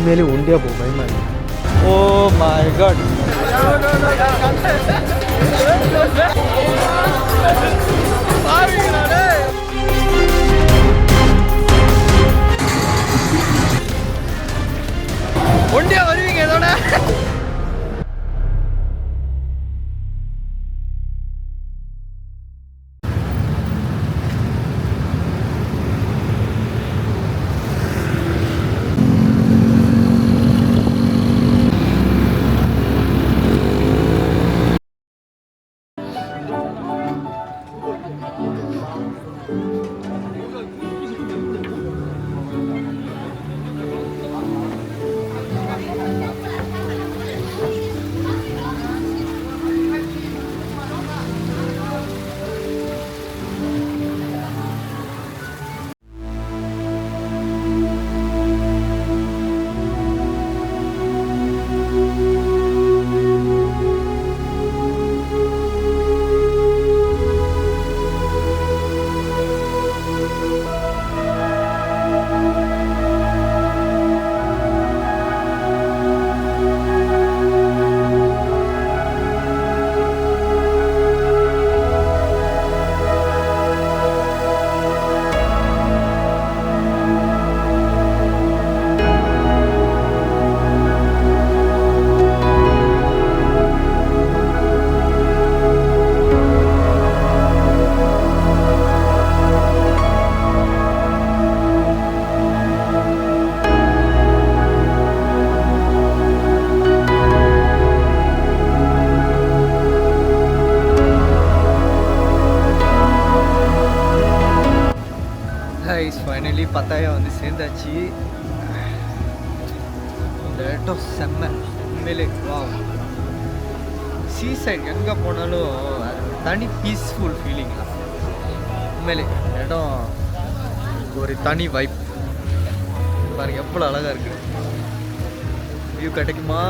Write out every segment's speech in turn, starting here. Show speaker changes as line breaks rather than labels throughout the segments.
உண்மையிலே ஒண்டியாக போகும் பயமா இருக்கு. ஓ மை காட். ஒண்டியா வருவீங்க இதோட. ஃபைனலி பத்தாயிரம் வந்து சேர்ந்தாச்சு. இந்த இடம் செம்ம உண்மையிலே. வா, சீ சைட் எங்கே போனாலும் அது தனி பீஸ்ஃபுல் ஃபீலிங்லாம். உண்மையிலே இடம் ஒரு தனி வைப் பாருங்க, எவ்வளோ அழகாக இருக்குது. வியூ கிடைக்குமா?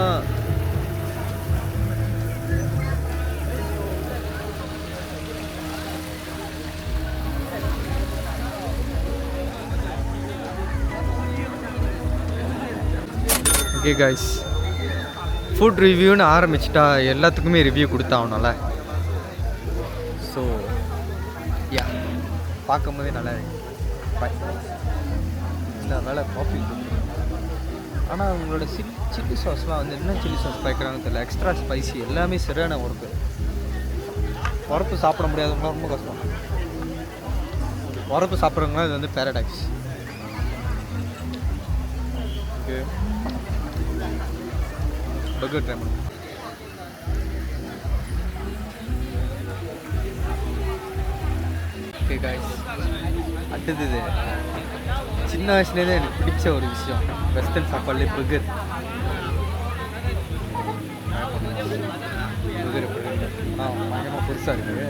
ஓகே காய்ஸ், ஃபுட் ரிவ்யூன்னு ஆரம்பிச்சிட்டா எல்லாத்துக்குமே ரிவ்யூ கொடுத்தாகணும்ல. ஸோ யா, பார்க்கும் போதே நல்லா இருக்கு. பாய். இந்த வேலை காஃபி. ஆனால் அவங்களோட சில்லி சாஸ்லாம் வந்து என்ன சில்லி சாஸ் பாய்க்கிறாங்கன்னு தெரியல. எக்ஸ்ட்ரா ஸ்பைசி, எல்லாமே சரியான உரப்பு. உரப்பு சாப்பிட முடியாதவங்க ரொம்ப கஷ்டம். உரப்பு சாப்பிட்றவங்க இது வந்து பேரடாக்ஸ். ஓகே, பர்கர் ட்ரை பண்ணுவோம். ஓகே காய்ஸ், அடுத்தது சின்ன வயசுலேயே எனக்கு பிடிச்ச ஒரு விஷயம் வெஸ்டர்ன் சாப்பாடுலேயே பர்கர். பர்கர் பயங்கரமாக பெருசாக இருக்குது.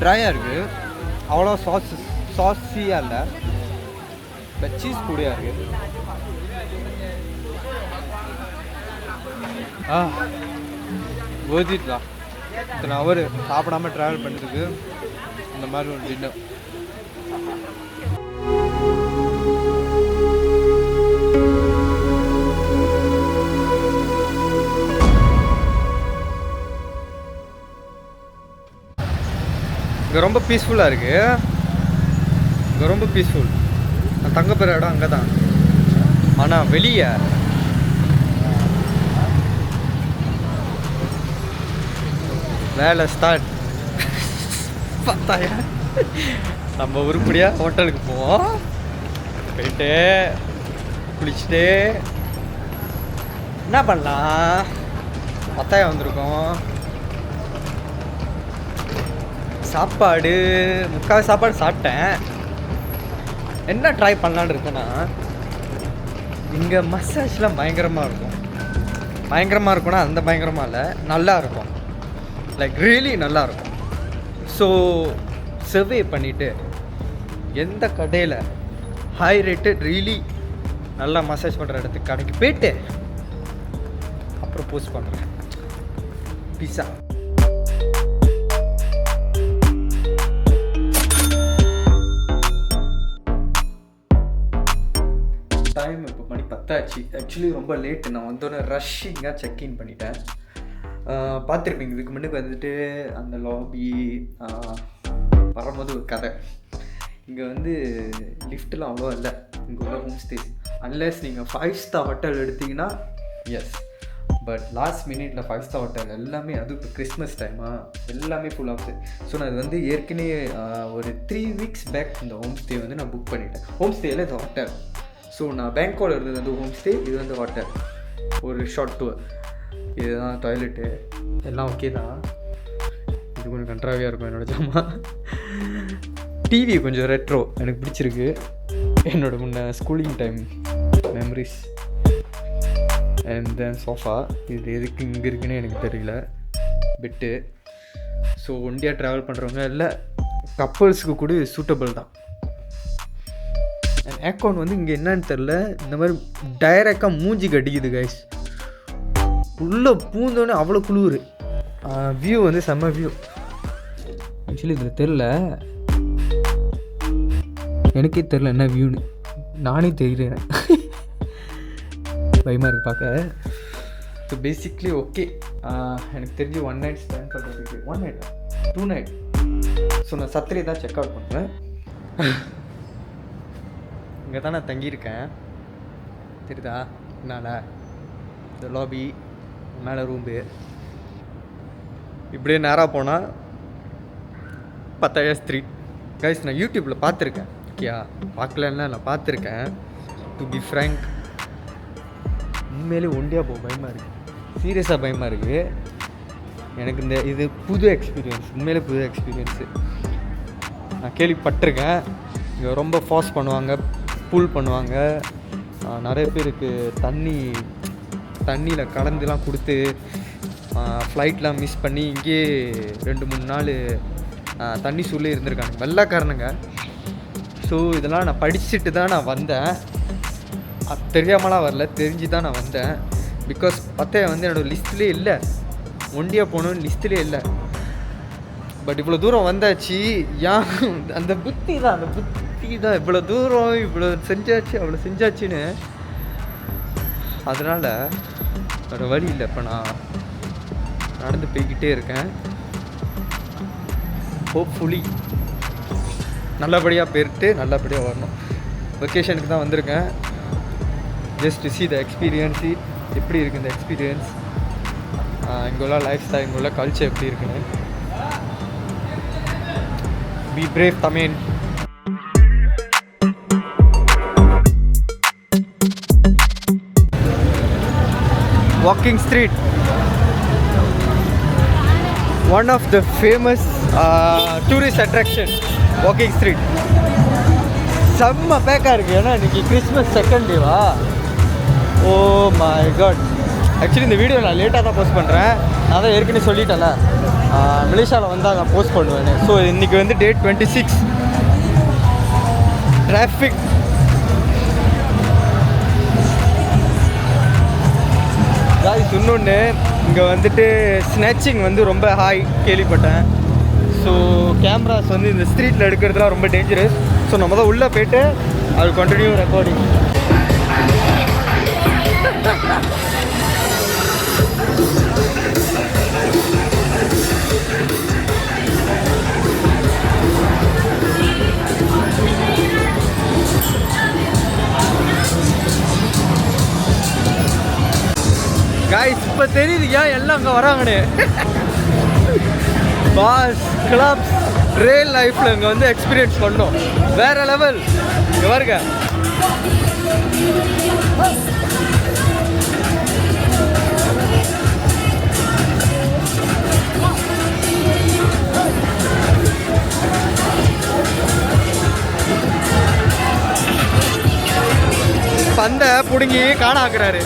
ட்ரையாக இருக்குது, அவ்வளோ சாஸியாக இல்லை. இப்போ சீஸ் கூடையாக இருக்குது. ஓதிட்டா இத்தனை அவர் சாப்பிடாமல் ட்ராவல் பண்ணுறதுக்கு இந்த மாதிரி ஒரு டின்னர். இங்கே ரொம்ப பீஸ்ஃபுல்லாக இருக்குது. இங்கே ரொம்ப பீஸ்ஃபுல். நான் தங்க போகிற இடம் அங்கே தான். ஆனால் வெளியே வேலை ஸ்டார்ட். பார்த்தாயா, நம்ம உருப்படியாக ஹோட்டலுக்கு போவோம். போயிட்டு குளிச்சுட்டு என்ன பண்ணலாம், பத்தாயிரம் வந்திருக்கோம். சாப்பாடு முக்கால் சாப்பாடு சாப்பிட்டேன். என்ன ட்ரை பண்ணலான்னு இருக்குன்னா, இங்கே மசாஜ்லாம் பயங்கரமாக இருக்கும். பயங்கரமாக இருக்கும்னா அந்த பயங்கரமாக இல்லை, நல்லா இருக்கும். லைக் ரியலி நல்லாயிருக்கும். ஸோ சர்வே பண்ணிவிட்டு எந்த கடையில் ஹை ரேட்டட் ரியலி நல்லா மசாஜ் பண்ணுற இடத்துக்கு கடைக்கு போயிட்டு அப்புறம் போஸ்ட் பண்ணுறேன். பீஸா. டைம் இப்போ மணி 10 ஆச்சு. ஆக்சுவலி ரொம்ப லேட்டு. நான் வந்தோடனே ரஷ்ஷிங்காக செக்இன் பண்ணிட்டேன். பார்த்துருப்பீங்க இதுக்கு முன்னுக்கு வந்துட்டு அந்த லாபி வரும்போது ஒரு கதை. இங்கே வந்து லிஃப்ட்லாம் அவ்வளோ இல்லை இங்கே உள்ள ஹோம் ஸ்டேஸ். அன்லெஸ் நீங்கள் 5 ஸ்டார் ஹோட்டல் எடுத்திங்கன்னா எஸ். பட் லாஸ்ட் மினிட்ல 5 ஸ்டார் ஹோட்டல் எல்லாமே, அது இப்போ கிறிஸ்மஸ் எல்லாமே ஃபுல் ஆஃப். ஸோ நான் இது வந்து ஏற்கனவே ஒரு 3 வீக்ஸ் பேக் இந்த ஹோம் ஸ்டே வந்து நான் புக் பண்ணிட்டேன். ஹோம் ஸ்டேயில் இது ஹோட்டல். ஸோ நான் பேங்காக்ல இருந்தது வந்து ஹோம் ஸ்டே, இது வந்து ஹோட்டல். ஒரு ஷார்ட் டூர். இதுதான் டாய்லெட்டு, எல்லாம் ஓகே தான். இது கொஞ்சம் கண்ட்ராவியாக இருக்கும் என்னோடய ஜாமா. டிவி கொஞ்சம் ரெட்ரோ, எனக்கு பிடிச்சிருக்கு. என்னோட முன்ன schooling time memories. And then sofa. இது எதுக்கு இங்கே இருக்குன்னு எனக்கு தெரியல. பெட்டு. ஸோ ஒண்டியாக ட்ராவல் பண்ணுறவங்க இல்லை கப்பல்ஸுக்கு கூட சூட்டபிள் தான். அண்ட் ஏர்கான் வந்து இங்கே என்னன்னு தெரில, இந்த மாதிரி டைரெக்டாக மூஞ்சி கட்டிக்குது கைஸ். உள்ளே பூந்தோடனே அவ்வளோ குளிர். வியூ வந்து செம்ம வியூ. ஆக்சுவலி இதில் தெரில, எனக்கே தெரில என்ன வியூன்னு. நானே தெரிகிறேன். பயமாக இருக்குது பார்க்க. So basically okay. எனக்கு தெரிஞ்சு 1 நைட் ஸ்பெண்ட் பண்ணுறதுக்கு 1 நைட் 2 நைட். ஸோ நான் சத்திரி தான் செக் அவுட் பண்ணுறேன். இங்கே தான் நான் தங்கியிருக்கேன். தெரியுதா என்னால்? இந்த லாபி, மேலே ரூம்பு. இப்படியே நேராக போனால் பத்தாயா ஸ்ட்ரீட். கைஸ் நான் யூடியூப்பில் பார்த்துருக்கேன். ஓகேயா, பார்க்கலன்னா நான் பார்த்துருக்கேன். டு பி ஃப்ரேங்க், உண்மையிலே ஒண்டியாக போக பயமாக இருக்குது. சீரியஸாக பயமாக இருக்குது எனக்கு. இந்த இது புது எக்ஸ்பீரியன்ஸ், உண்மையிலே புது எக்ஸ்பீரியன்ஸு. நான் கேள்விப்பட்டிருக்கேன் இங்கே ரொம்ப ஃபாஸ்ட் பண்ணுவாங்க, புல் பண்ணுவாங்க. நிறைய பேருக்கு தண்ணியில் கலந்துலாம் கொடுத்து ஃப்ளைட்லாம் மிஸ் பண்ணி இங்கேயே 2-3 நாள் தண்ணி சூழலே இருந்திருக்காங்க வெள்ளைக்காரனுங்க. ஸோ இதெல்லாம் நான் படிச்சுட்டு தான் நான் வந்தேன். தெரியாமலாம் வரல, தெரிஞ்சு தான் நான் வந்தேன். பிகாஸ் பத்தையா வந்து என்னோடய லிஸ்ட்லேயே இல்லை, ஒண்டியாக போகணுன்னு லிஸ்ட்லேயே இல்லை. பட் இவ்வளோ தூரம் வந்தாச்சு. ஏன் அந்த புத்தி தான் இவ்வளோ தூரம் இவ்வளோ செஞ்சாச்சு அவ்வளோ செஞ்சாச்சுன்னு. அதனால் வேறு வழி இல்லை. இப்போ நான் நடந்து போய்கிட்டே இருக்கேன். ஹோப்ஃபுல்லி நல்லபடியாக போயிட்டு நல்லபடியாக வரணும். வெக்கேஷனுக்கு தான் வந்திருக்கேன். Just to see the experience. எப்படி இருக்குது இந்த எக்ஸ்பீரியன்ஸ், இங்கே உள்ள லைஃப் ஸ்டைல், இங்கே உள்ள கல்ச்சர் எப்படி இருக்குன்னு. B brave Tamil. Walking street, one of the famous tourist attraction. Walking street செம்ம பேக்காக இருக்குது. ஏன்னா இன்றைக்கி கிறிஸ்மஸ் செகண்ட் டேவா. Oh my God. ஆக்சுவலி இந்த வீடியோ நான் லேட்டாக தான் போஸ்ட் பண்ணுறேன். நான் தான் ஏற்கனவே சொல்லிட்டேன்ல, மலேசியாவில் வந்தால் நான் போஸ்ட் பண்ணுவேன். ஸோ இன்றைக்கி வந்து டேட் 26. Traffic guys. இன்னொன்று இங்கே வந்துட்டு ஸ்னாச்சிங் வந்து ரொம்ப ஹாய் கேள்விப்பட்டேன். ஸோ கேமராஸ் வந்து இந்த ஸ்ட்ரீட்டில் எடுக்கிறதுலாம் ரொம்ப டேஞ்சரஸ். ஸோ நம்ம தான் உள்ளே போய்ட்டு அது கண்டினியூ ரெக்கார்டிங். காய்ஸ் இப்போ தெரியுது ஏன் எல்லாம் அங்கே வராங்கன்னு. பாஸ் கிளப்ஸ் ரியல் லைஃப்பில் இங்கே வந்து எக்ஸ்பீரியன்ஸ் பண்ணோம். வேறு லெவல். இங்கே பாருங்க. பந்தை பிடுங்கி காணாக்குறாரு.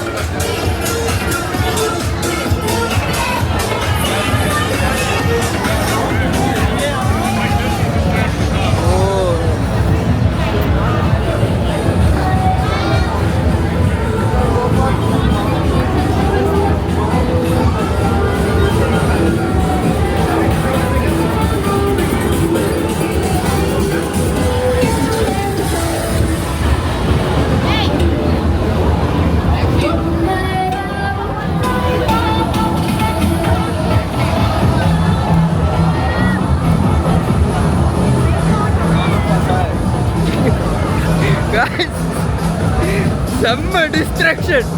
ஷிட்.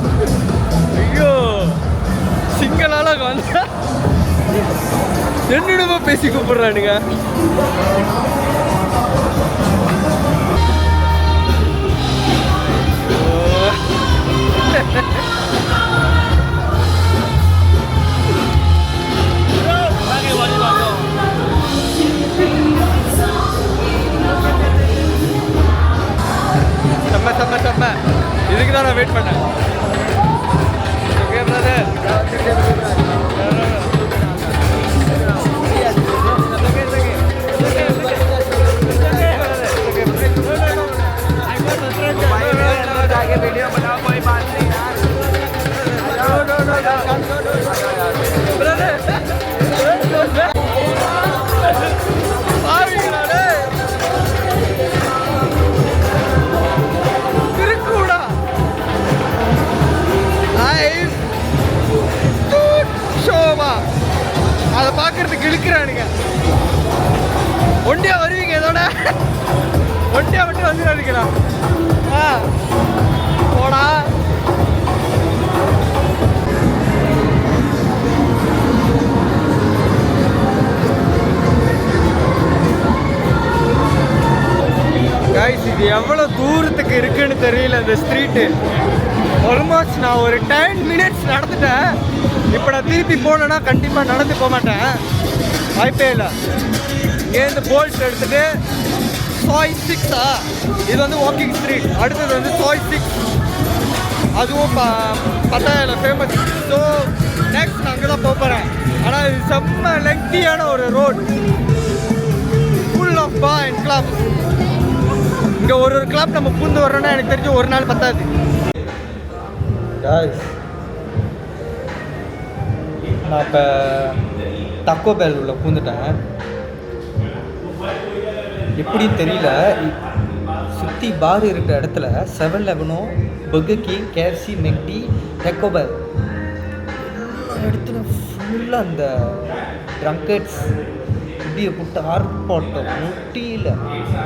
ஐயோ சிங்களால வந்தா என்னிடமா பேசி கூப்பிடுறானுங்க. செம்ம இதுக்கு தான் நான் வெயிட் பண்ணேன். Okay brother. वीडियो बनाओ कोई बात नहीं यार. திருக்கூடா ஷோமா அதை பார்க்கறதுக்கு இழுக்கிறானுங்க. ஒண்டியா வருவீங்க இதோட ஒண்டியா மட்டும் வந்து நினைக்கிறேன். போடா கைஸ், இது எவ்வளோ தூரத்துக்கு இருக்குன்னு தெரியல இந்த ஸ்ட்ரீட்டு. ஆல்மோஸ்ட் நான் ஒரு 10 minutes நடந்துட்டேன். இப்போ நான் திருப்பி போனேன்னா கண்டிப்பாக நடந்து போக மாட்டேன், வாய்ப்பே இல்லை. இங்கேருந்து போல்ட் எடுத்துகிட்டு சாய் 6 இது வந்து வாக்கிங் ஸ்ட்ரீட். அடுத்தது வந்து சாய் 6, அதுவும் பட்டாயில் ஃபேமஸ். ஸோ நெக்ஸ்ட் நான் அங்கே தான் போகிறேன். ஆனால் இது செம்ம லெங்க்தியான ஒரு road, full of bar and club. இங்கே ஒரு கிளப் நம்ம பூந்து வர்றோன்னா எனக்கு தெரிஞ்சு ஒரு நாள் பத்தாது. நான் இப்போ டக்கோ பெல் உள்ள பூந்துட்டேன். எப்படின்னு தெரியல, சுற்றி பார் இருக்கிற இடத்துல 7-Eleven, burger king, KFC, மெக்டி, டக்கோ bell இடத்துல ஃபுல்லாக அந்த ட்ரங்கர்ட்ஸ் இப்படியை போட்டு ஆர்ப்பாட்டம் முட்டியில்.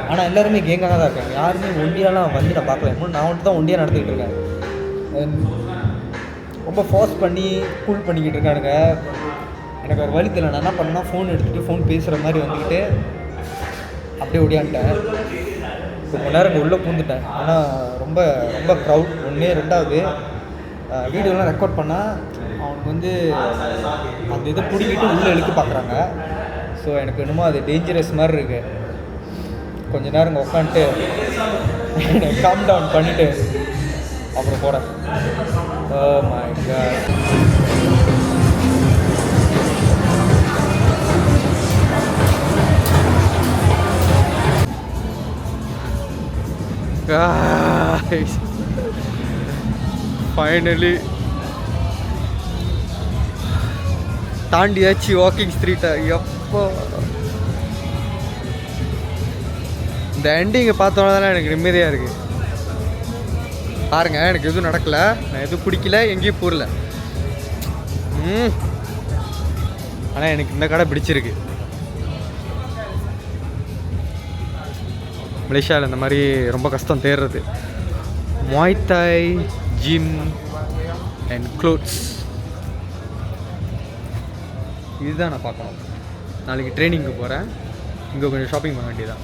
ஆனால் எல்லாருமே கேங்காக தான் இருக்காங்க, யாருமே ஒண்டியாலாம் வந்து நான் பார்க்கல. நான் மட்டும் தான் ஒண்டியாக நடந்துக்கிட்டு இருக்கேன். ரொம்ப ஃபோர்ஸ் பண்ணி கூல் பண்ணிக்கிட்டு இருக்கானுங்க. எனக்கு ஒரு வழி தெரியல. நான் என்ன பண்ணேன்னா ஃபோன் எடுத்துகிட்டு ஃபோன் பேசுகிற மாதிரி வந்துக்கிட்டு அப்படியே ஓடியான்ட்டேன். ரொம்ப நேரம் இங்கே உள்ளே பூந்துட்டேன். ஆனால் ரொம்ப ரொம்ப க்ரௌட். ஒன்று ரெண்டாவது வீடியோலாம் ரெக்கார்ட் பண்ணால் அவனுக்கு வந்து அந்த இதை பிடிக்கிட்டு உள்ளே இழுக்க பார்க்குறாங்க. ஸோ எனக்கு என்னமோ அது டேஞ்சரஸ் மாதிரி இருக்குது. கொஞ்ச நேரம் இங்கே உட்காந்துட்டு காம் டவுன் பண்ணிவிட்டு அப்புறம் போகிறேன். Oh my God. Guys, finally தாண்டியாச்சு வாக்கிங் ஸ்ட்ரீட்டை. எப்போ இந்த எண்டிங்கை பார்த்தோன்னா தானே எனக்கு நிம்மதியாக இருக்குது. பாருங்கள், எனக்கு எதுவும் நடக்கலை, நான் எதுவும் பிடிக்கல, எங்கேயும் போகல. ஆனால் எனக்கு இந்த கடை பிடிச்சிருக்கு. மலேசியாவில் இந்த மாதிரி ரொம்ப கஷ்டம் தேடுறது. முவாய் தாய், ஜிம் அண்ட் க்ளோத்ஸ், இதுதான் நான் பார்க்கணும். நாளைக்கு ட்ரைனிங்க்கு போகிறேன். இங்கே கொஞ்சம் ஷாப்பிங் பண்ண வேண்டியதான்.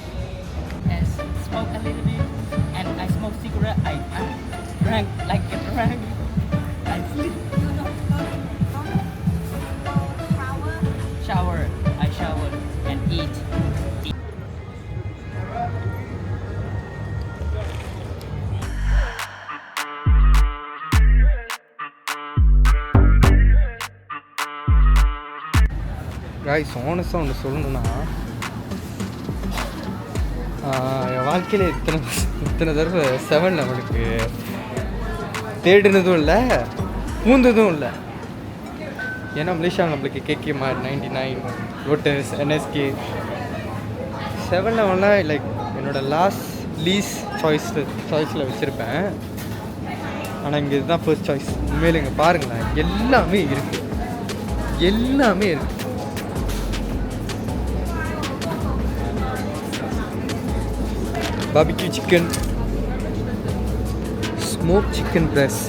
காய்ஸ், ஹானஸ்டாக ஒன்று சொல்லணுன்னா, என் வாழ்க்கையில் இத்தனை தடவை 7-Elevenக்கு தேடினதும் இல்லை, பூந்ததும் இல்லை. ஏன்னா மலேசியாவில் நம்மளுக்கு KK Mart, 99, லோட்டஸ், NSK, 7-Elevenலாம் லைக் என்னோடய லீஸ் சாய்ஸில் வச்சுருப்பேன். ஆனால் இங்கே இதுதான் ஃபர்ஸ்ட் சாய்ஸ். உண்மையில் இங்கே பாருங்களேன், எல்லாமே இருக்குது, எல்லாமே இருக்குது. Barbecue chicken, smoked chicken breast,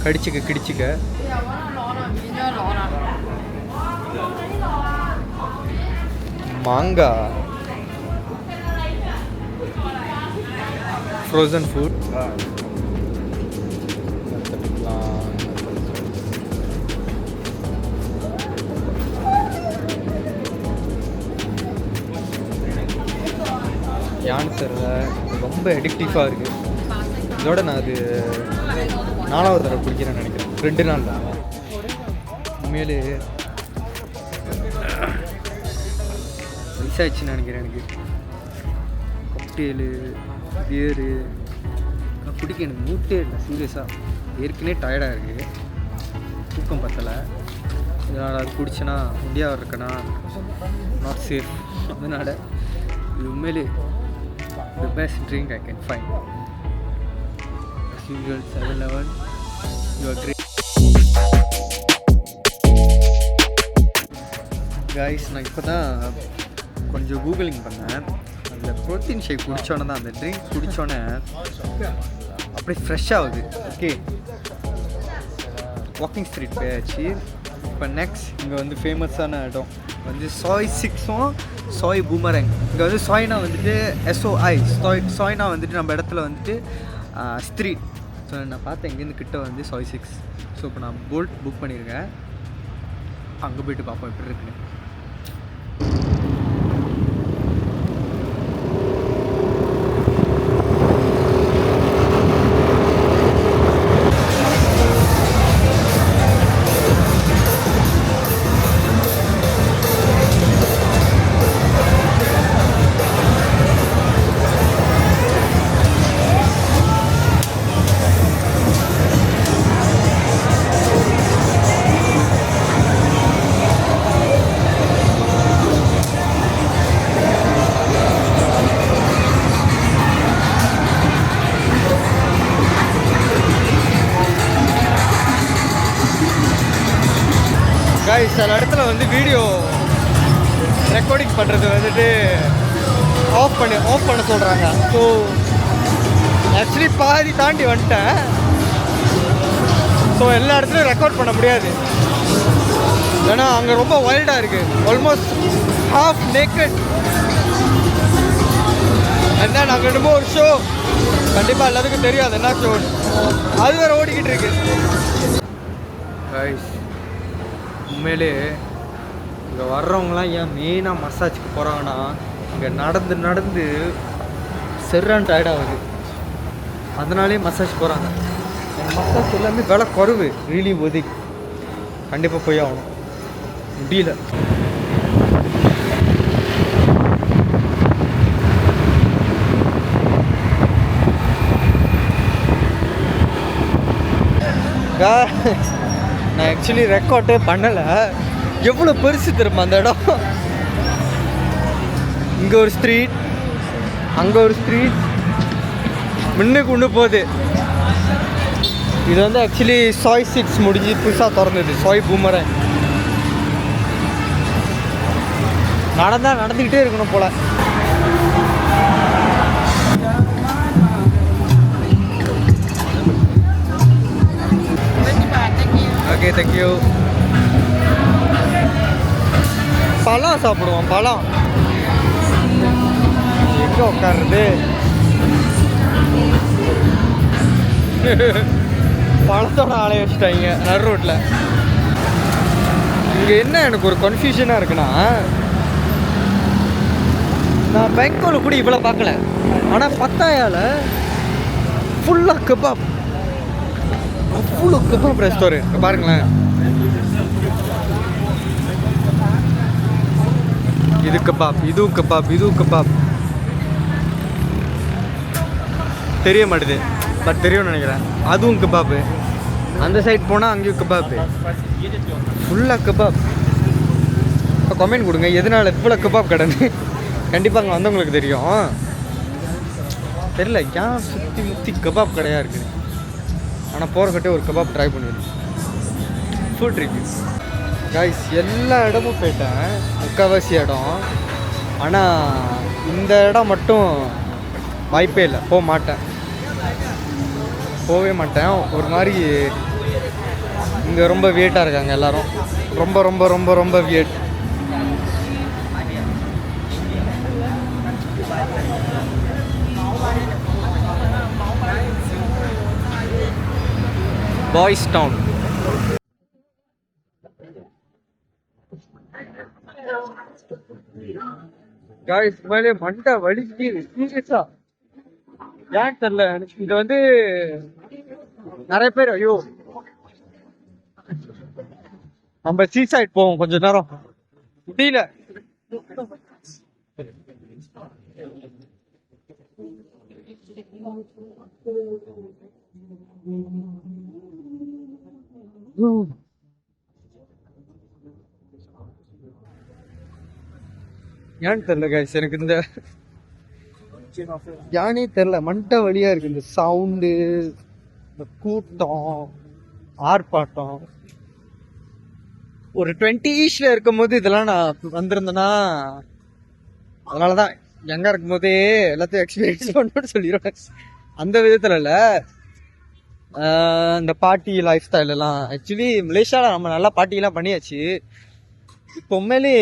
கிடிச்சிக்க மாங்காய் ஃப்ரோசன் ஃபுட் யான் தெரியல, ரொம்ப அடிக்டிவாக இருக்குது. இதோட நான் அது 4வது தடவை குடிக்கிறேன்னு நினைக்கிறேன். 2 நாள் தான் உண்மையிலே வயசாகிடுச்சுன்னு நினைக்கிறேன். எனக்கு காக்டெயிலு பியரு நான் குடிக்க எனக்கு மூட்டே இல்லை. சீரியஸாக ஏற்கனவே டயர்டாக இருக்குது, தூக்கம் பத்தலை. இதனால் அது குடிச்சேன்னா முடியாக இருக்கேன்னா நாட் சேஃப். அதனால் இது உண்மையிலே the best drink I can find. As usual, 7-Eleven, you are great. Guys, நான் இப்போ தான் கொஞ்சம் கூகுளிங் பண்ணேன். அந்த ப்ரோட்டீன் ஷேக் குடித்தோன்னே தான், அந்த ட்ரிங்க் குடித்தோன்னே அப்படியே ஃப்ரெஷ் ஆகுது. ஓகே, வாக்கிங் ஸ்ட்ரீட் போயாச்சு. இப்போ நெக்ஸ்ட் இங்கே வந்து ஃபேமஸான இடம் வந்து சாய் 6ம் சாய் பூமரங். இங்கே வந்து சாய்னா வந்துட்டு SOI சாய்னா வந்துட்டு நம்ம இடத்துல வந்துட்டு ஸ்ட்ரீட். ஸோ நான் பார்த்தேன் இங்கேருந்து கிட்ட வந்து சாய் 6. ஸோ இப்போ நான் போல்ட் புக் பண்ணியிருக்கேன். அங்கே போய்ட்டு பார்ப்போம் எப்படி இருக்குன்னு. சில இடத்துல வந்து வீடியோ ரெக்கார்டிங் பண்ணுறது வந்துட்டு ஆஃப் பண்ண சொல்கிறாங்க. ஸோ ஆக்சுவலி பாதி தாண்டி வந்துட்டேன். ஸோ எல்லா இடத்துலையும் ரெக்கார்ட் பண்ண முடியாது, ஏன்னா அங்கே ரொம்ப வைல்டாக இருக்குது. Almost half naked. And then அங்கே என்னமோ ஒரு ஷோ, கண்டிப்பாக எல்லாத்துக்கும் தெரியாது என்ன ஷோ, அது வேறு ஓடிக்கிட்டு இருக்கு. உண்மையிலே இங்கே வர்றவங்களாம் ஏன் மெயினாக மசாஜுக்கு போகிறாங்கன்னா, இங்கே நடந்து சரியான டயர்டாகுது, அதனாலே மசாஜ் போகிறாங்க. மசாஜ் எல்லாமே விலை குறைவு, ரீலி ஒதுக்கி கண்டிப்பாக போய் ஆகணும், முடியல. நான் ஆக்சுவலி ரெக்கார்டே பண்ணலை. எவ்வளோ பெருசு திரும்ப அந்த இடம். இங்கே ஒரு ஸ்ட்ரீட், அங்கே ஒரு ஸ்ட்ரீட், முன்னுக்கு ஒன்று போகுது. இது வந்து ஆக்சுவலி சாய் 6 முடிஞ்சு புதுசாக திறந்தது, சாய் பூமரங். நடந்துக்கிட்டே இருக்கணும் போல். Okay, thank you. பழம் சாப்பிடுவோம். பழம் எங்கே உட்காருது? பழத்தோட ஆலைய வச்சுட்டாங்க நடு ரோட்டில். இங்கே என்ன எனக்கு ஒரு கன்ஃபியூஷனாக இருக்குன்னா, நான் பெங்கோல் கூட இவ்வளோ பார்க்கல, ஆனால் பத்தாயால் ஃபுல்லாக கபாப், அவ்வளோ கபாப் ரெஸ்டாரண்ட் பாருங்களேன். இது கபாப், இதுவும் கபாப், இதுவும் கபாப். தெரிய மாட்டுது, பட் தெரியும்னு நினைக்கிறேன். அதுவும் கபாப்பு. அந்த சைட் போனால் அங்கேயும் கபாப்பு, ஃபுல்லாக கபாப். இப்போ கமெண்ட் கொடுங்க எதனால் இவ்வளோ கபாப் கடைன்னு. கண்டிப்பாக அங்கே வந்தவங்களுக்கு தெரியும். தெரியல ஏன் சுற்றி முற்றி கபாப் கடையாக இருக்குது. ஆனால் போகிறக்கிட்டே ஒரு கபாப் ட்ரை பண்ணிடுது. Food review guys. எல்லா இடமும் போயிட்டேன், முக்கால்வாசி இடம். ஆனால் இந்த இடம் மட்டும் வாய்ப்பே இல்லை, போகவே மாட்டேன். ஒரு மாதிரி இங்கே ரொம்ப வியட்டாக இருக்காங்க எல்லாரும். ரொம்ப ரொம்ப ரொம்ப ரொம்ப வியட். Boys down. காய்ஸ் மேலே மண்டை வலிக்கு சீரியஸா ஏன் தெரியல. இங்க வந்து நிறைய பேர் ஐயோ நம்ம சீ சைட் போவோம் கொஞ்ச நேரம் முடியல. ஏன்னு தெரியல கைஸ், எனக்கு இந்த யானே தெரியல மண்டை வழியா இருக்கு. இந்த சவுண்டு, இந்த கூட்டம், ஆர்ப்பாட்டம். ஒரு 20s இருக்கும் போது இதெல்லாம் நான் வந்திருந்தேன்னா, அதனாலதான் யங்கா இருக்கும் போதே எல்லாத்தையும் எக்ஸ்பீரியன்ஸ் பண்ணணும்னு சொல்லிடுவேன். அந்த விதத்துல இல்ல, இந்த பார்ட்டி லைஃப் ஸ்டைல் எல்லாம் ஆக்சுவலி மலேசியாவில் நம்ம நல்லா பார்ட்டிலாம் பண்ணியாச்சு. இப்போ உண்மையிலே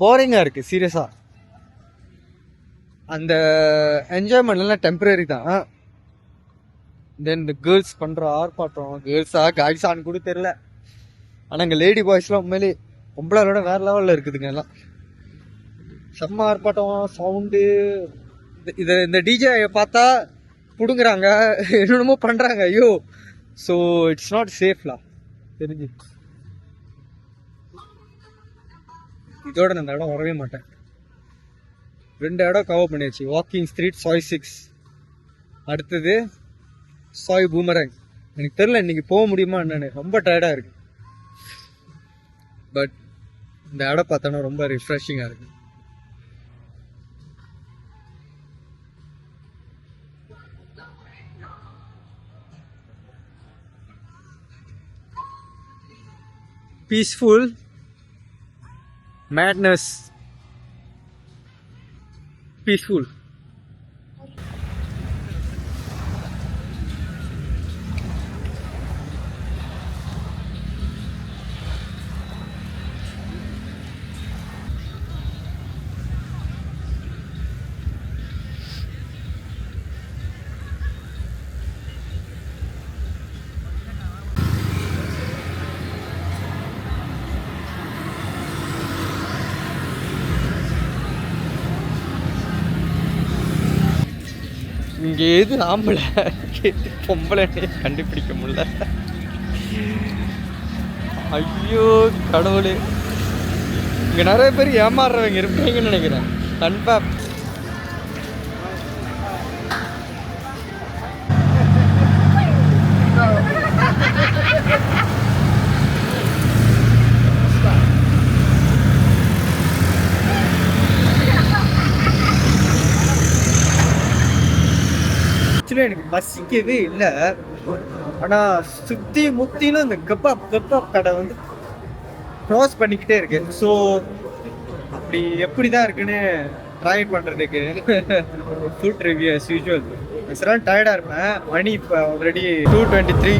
போரிங்கா இருக்கு சீரியஸா. அந்த என்ஜாய்மெண்ட் எல்லாம் டெம்பரரி தான். தென் இந்த கேர்ள்ஸ் பண்ற ஆர்ப்பாட்டம், கேர்ள்ஸா காய்ஸான்னு கூட தெரியல. ஆனா இங்க லேடி பாய்ஸ்லாம் உண்மையிலே பொம்பளோட வேற லெவல்ல இருக்குதுங்க எல்லாம். செம்ம ஆர்ப்பாட்டம், சவுண்டு. இந்த டிஜே பார்த்தா புடுங்குறாங்க, என்னென்னமோ பண்றாங்க. ஐயோ, ஸோ இட்ஸ் நாட் சேஃப்லா தெரிஞ்சு. இதோட நான் இந்த இடம் வரவே மாட்டேன். 2 இடம் கவர் பண்ணியாச்சு. வாக்கிங் ஸ்ட்ரீட், சாய் 6, அடுத்தது சாய் பூமரங். எனக்கு தெரியல இன்னைக்கு போக முடியுமா என்னன்னு, ரொம்ப டயர்டா இருக்கு. பட் இந்த இடம் பார்த்தோன்னா ரொம்ப ரிஃப்ரெஷிங்கா இருக்கு. Peaceful, madness, peaceful. இங்கே எது ஆம்பளை கேட்டு பொம்பளைன்னே கண்டுபிடிக்க முடியல. ஐயோ கடவுளே, இங்கே நிறைய பேர் ஏமாறுறவங்க இருப்பீங்கன்னு நினைக்கிறேன். கன்ஃபார்ம். எனக்கு பசிக்கவே இல்லை. ஆனா சுத்தி முத்திலும் இந்த கபாப் கடை வந்து க்ராஸ் பண்ணிக்கிட்டே இருக்கு. ஸோ அப்படி எப்படிதான் இருக்குன்னு ட்ரை பண்றதுக்கு ஃபுட் ரிவ்யூ as usual. சரியான டயர்டா இருப்பேன். மணி இப்போ ஆல்ரெடி 2:23.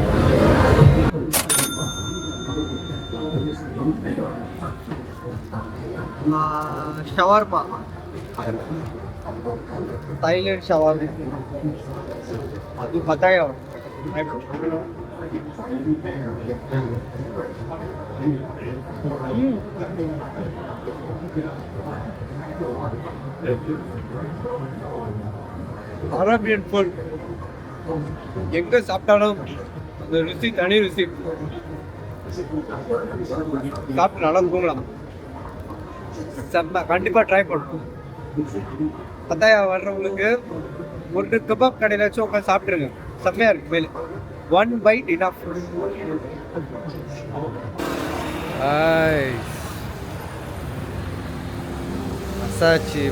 ஷவர்மா, தாய்லாந்து ஷவர்மா, அது பத்தாயா அரேபியன் ஃபுட். எங்க சாப்பிட்டாலும் அந்த ருசி தனி ருசி. சாப்பிட்டு நல்லா தூங்கலாம். செம்ம, கண்டிப்பா ட்ரை பண்ணும். பத்தாயா வர்றவங்களுக்கு ஒரு கபாப் கடையில வச்சு உட்காந்து சாப்பிட்டுருங்க. செம்மையா இருக்கு. மேலே 1 bite enough.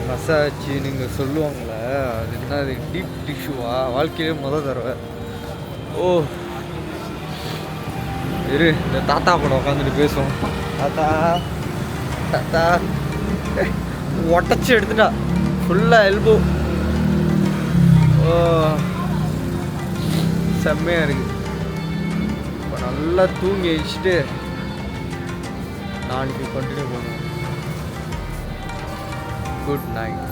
மசாச்சு நீங்கள் சொல்லுவாங்களே, அது என்ன, அது டீப் டிஷ்யூவா? வாழ்க்கையிலே முதல் தடவை. ஓ இரு, இந்த தாத்தா கூட உட்காந்துட்டு பேசுவோம். தாத்தா தாத்தா ஒட்டச்சு எடுத்துட்டா ஃபுல்லாக எல்போ. ஓ செம்மையாக இருக்குது. இப்போ நல்லா தூங்கி வச்சுட்டு நாளைக்கு கண்டினியூ பண்ணுவோம். Good night.